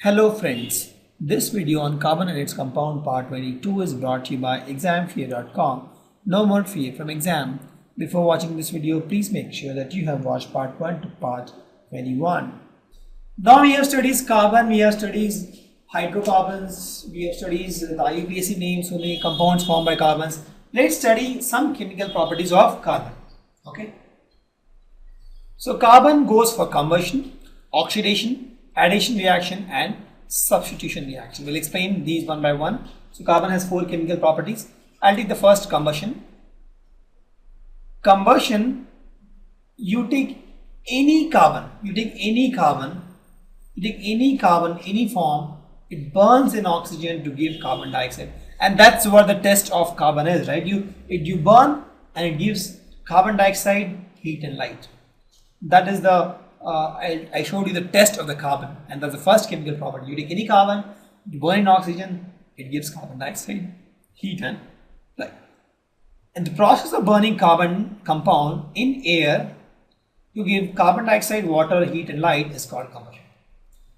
Hello friends, this video on carbon and its compound part 22 is brought to you by examfear.com. No more fear from exam. Before watching this video, please make sure that you have watched part 1 to part 21. Now we have studied carbon, we have studied hydrocarbons, we have studied the IUPAC names, so many compounds formed by carbons. Let's study some chemical properties of carbon. Okay. So carbon goes for combustion, oxidation, addition reaction and substitution reaction. We'll explain these one by one. So carbon has 4 chemical properties. I'll take the first, combustion. Combustion, you take any carbon, any form, it burns in oxygen to give carbon dioxide. And that's what the test of carbon is, right? You burn and it gives carbon dioxide, heat and light. That is the I showed you the test of the carbon, and that's the first chemical property. You take any carbon, you burn in oxygen, it gives carbon dioxide, heat and light. And the process of burning carbon compound in air to give carbon dioxide, water, heat and light is called combustion.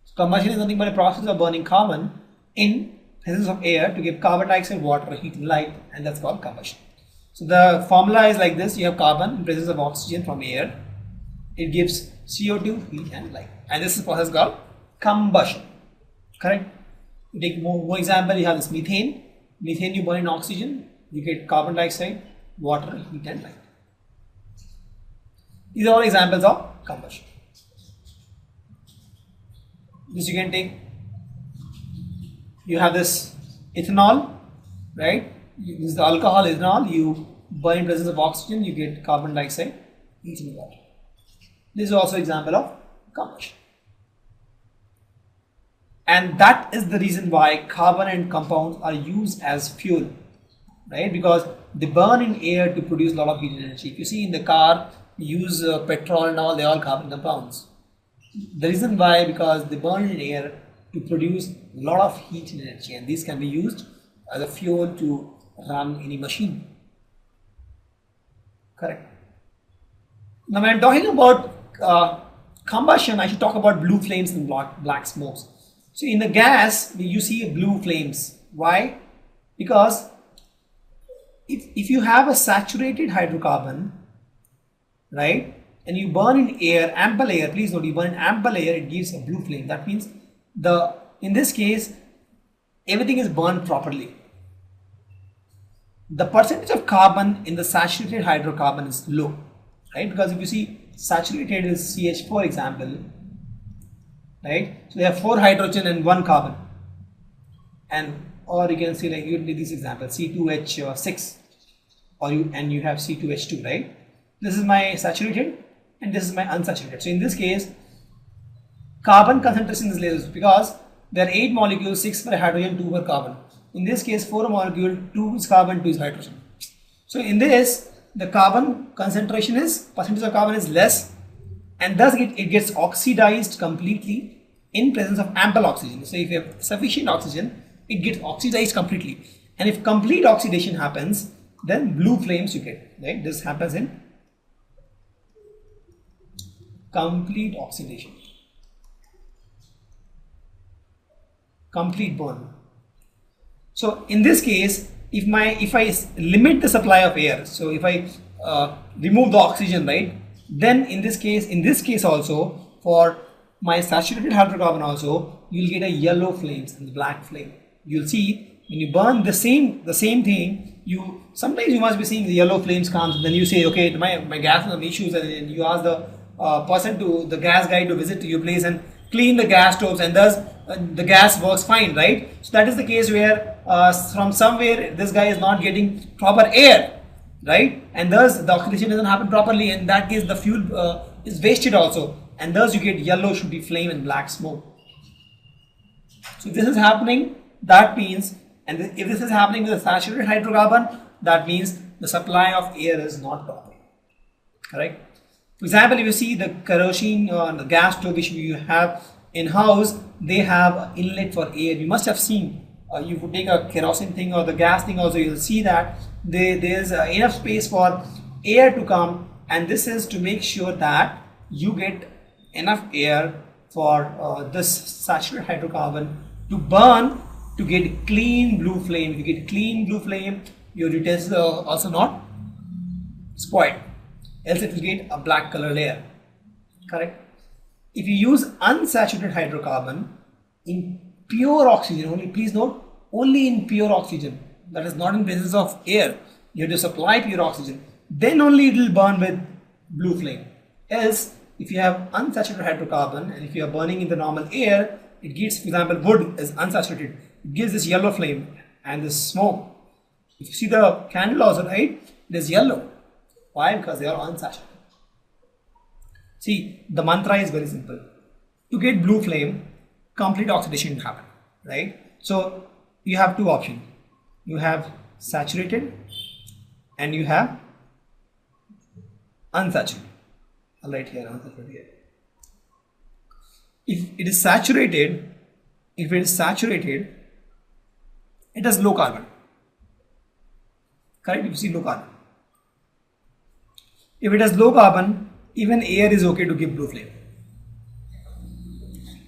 So combustion is nothing but a process of burning carbon in presence of air to give carbon dioxide, water, heat and light, and that's called combustion. So the formula is like this: you have carbon in presence of oxygen from air, it gives CO2, heat and light, and this is process called combustion. Correct? You take more example. You have this methane. Methane you burn in oxygen, you get carbon dioxide, water, heat and light. These are all examples of combustion. This you can take. You have this ethanol, right? This is the alcohol ethanol. You burn in presence of oxygen, you get carbon dioxide, heat and water. This is also example of combustion. And that is the reason why carbon and compounds are used as fuel, right? Because they burn in air to produce a lot of heat and energy. If you see in the car, you use petrol and all, they are all carbon compounds. The reason why, because they burn in air to produce a lot of heat and energy, and these can be used as a fuel to run any machine. Correct. Now when I'm talking about combustion, I should talk about blue flames and black smokes. So in the gas, you see blue flames. Why? Because if you have a saturated hydrocarbon, right, and you burn in air, ample air, please note, you burn in ample air, it gives a blue flame. That means in this case, everything is burned properly. The percentage of carbon in the saturated hydrocarbon is low, right? Because if you see, saturated is CH, for example, right? So they have 4 hydrogen and 1 carbon, or you can see, like, you take this example, C2H6, and you have C2H2, right? This is my saturated and this is my unsaturated. So in this case, carbon concentration is less because there are 8 molecules, 6 per hydrogen, 2 per carbon. In this case, 4 molecule, 2 is carbon, 2 is hydrogen. So in this, the carbon concentration percentage of carbon is less, and thus it gets oxidized completely in presence of ample oxygen. So if you have sufficient oxygen, it gets oxidized completely, and if complete oxidation happens, then blue flames you get, right? This happens in complete oxidation, complete burn. So in this case, if I limit the supply of air, so if I remove the oxygen, right, then in this case also, for my saturated hydrocarbon also, you'll get a yellow flames and black flame. You'll see when you burn the same thing, sometimes you must be seeing the yellow flames comes, and then you say, okay, my gas has some issues, and then you ask the gas guy to visit to your place and clean the gas stoves, and thus the gas works fine, right? So that is the case where from somewhere this guy is not getting proper air, right? And thus the oxidation doesn't happen properly. In that case, the fuel is wasted also, and thus you get yellow shooty flame and black smoke. So if this is happening, that means, and if this is happening with a saturated hydrocarbon, that means the supply of air is not proper. Correct? For example, if you see the kerosene the gas stove which you have in house, they have an inlet for air. You must have seen. You would take a kerosene thing or the gas thing also, you'll see that there's enough space for air to come, and this is to make sure that you get enough air for this saturated hydrocarbon to burn to get clean blue flame. If you get clean blue flame, your utensils are also not spoiled, else it will get a black color layer. Correct? If you use unsaturated hydrocarbon in pure oxygen only, please note, only in pure oxygen, that is not in presence of air, you have to supply pure oxygen, then only it will burn with blue flame. Else, if you have unsaturated hydrocarbon and if you are burning in the normal air, it gives, for example, wood is unsaturated, it gives this yellow flame and this smoke. If you see the candle also, right, it is yellow. Why? Because they are unsaturated. See, the mantra is very simple. To get blue flame, complete oxidation will happen, right? So you have two options. You have saturated and you have unsaturated. I'll write here unsaturated here. If it is saturated, it has low carbon. Correct? If you see low carbon. If it has low carbon, even air is okay to give blue flame.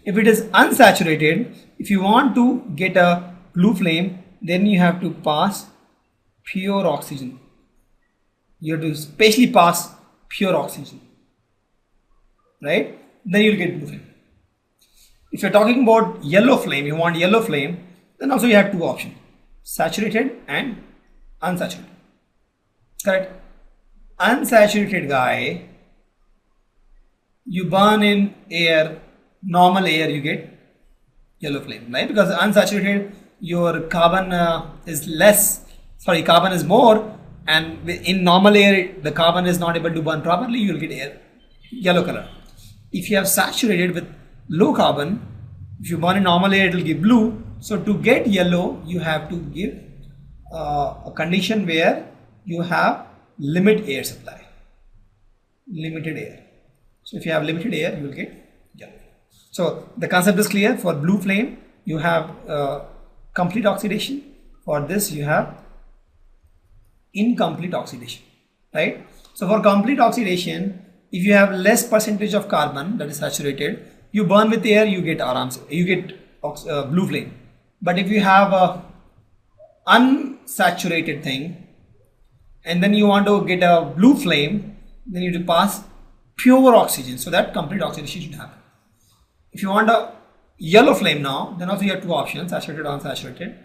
If it is unsaturated, if you want to get a blue flame, then you have to pass pure oxygen. You have to specially pass pure oxygen, right? Then you will get blue flame. If you're talking about yellow flame, you want yellow flame, then also you have two options, saturated and unsaturated. Correct? Unsaturated guy, you burn in air, normal air, you get yellow flame, right? Because unsaturated, your carbon is less, sorry, carbon is more, and in normal air, the carbon is not able to burn properly, you will get air, yellow color. If you have saturated with low carbon, if you burn in normal air, it will give blue. So to get yellow, you have to give a condition where you have limit air supply, limited air. So if you have limited air, you will get yellow. So the concept is clear. For blue flame, you have complete oxidation. For this, you have incomplete oxidation, right? So for complete oxidation, if you have less percentage of carbon, that is saturated, you burn with air, you get blue flame. But if you have a unsaturated thing, and then you want to get a blue flame, then you have to pass pure oxygen, so that complete oxidation should happen. If you want a yellow flame now, then also you have two options, saturated or unsaturated.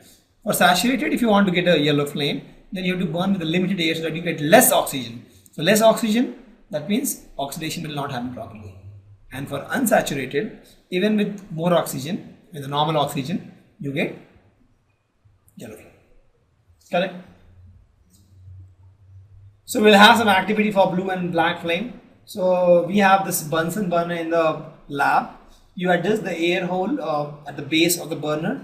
For saturated, if you want to get a yellow flame, then you have to burn with a limited air so that you get less oxygen. So less oxygen, that means oxidation will not happen properly. And for unsaturated, even with more oxygen, with the normal oxygen, you get yellow flame. Correct? So we'll have some activity for blue and black flame. So we have this Bunsen burner in the lab. You adjust the air hole at the base of the burner,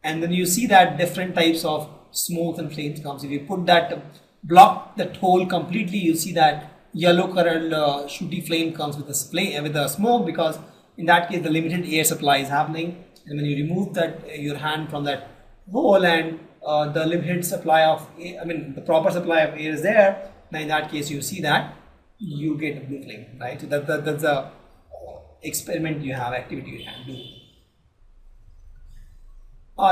and then you see that different types of smokes and flames comes. If you put that, block that hole completely, you see that yellow colored shooty flame comes with the smoke, because in that case the limited air supply is happening. And when you remove that your hand from that hole and the limited supply of air, the proper supply of air is there, then in that case you see that you get a blue flame, right? So that's a experiment you have, activity you can do.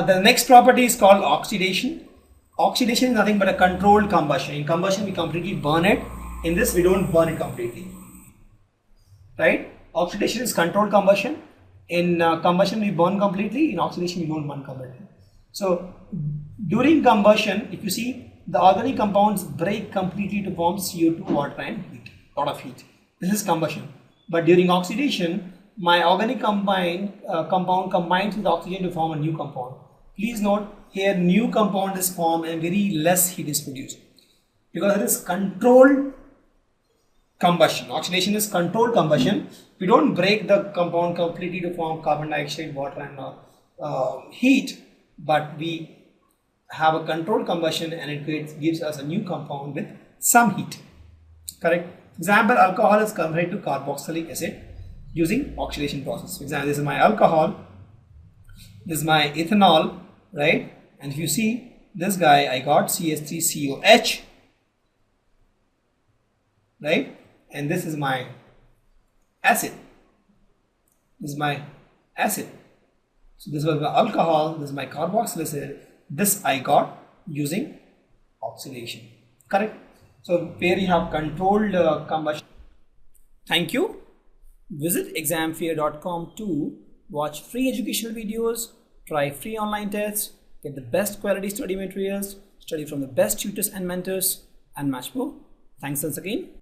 The next property is called oxidation. Oxidation is nothing but a controlled combustion. In combustion we completely burn it. In this we don't burn it completely, right? Oxidation is controlled combustion. In combustion we burn completely. In oxidation we don't burn completely. So during combustion, if you see, the organic compounds break completely to form CO2, water and heat, lot of heat. This is combustion. But during oxidation, my organic compound combines with oxygen to form a new compound. Please note here, new compound is formed and very less heat is produced, because it is controlled combustion. Oxidation is controlled combustion. We don't break the compound completely to form carbon dioxide, water and heat, but we have a controlled combustion and it gives us a new compound with some heat. Correct? Example, alcohol is converted to carboxylic acid using oxidation process. For example, this is my alcohol, this is my ethanol, right? And if you see this guy, I got CH3COH, right? And this is my acid. This is my acid. So this was my alcohol, this is my carboxylic acid. This I got using oxidation. Correct? So where you have controlled combustion. Thank you. Visit examfear.com to watch free educational videos, try free online tests, get the best quality study materials, study from the best tutors and mentors, and much more. Thanks once again.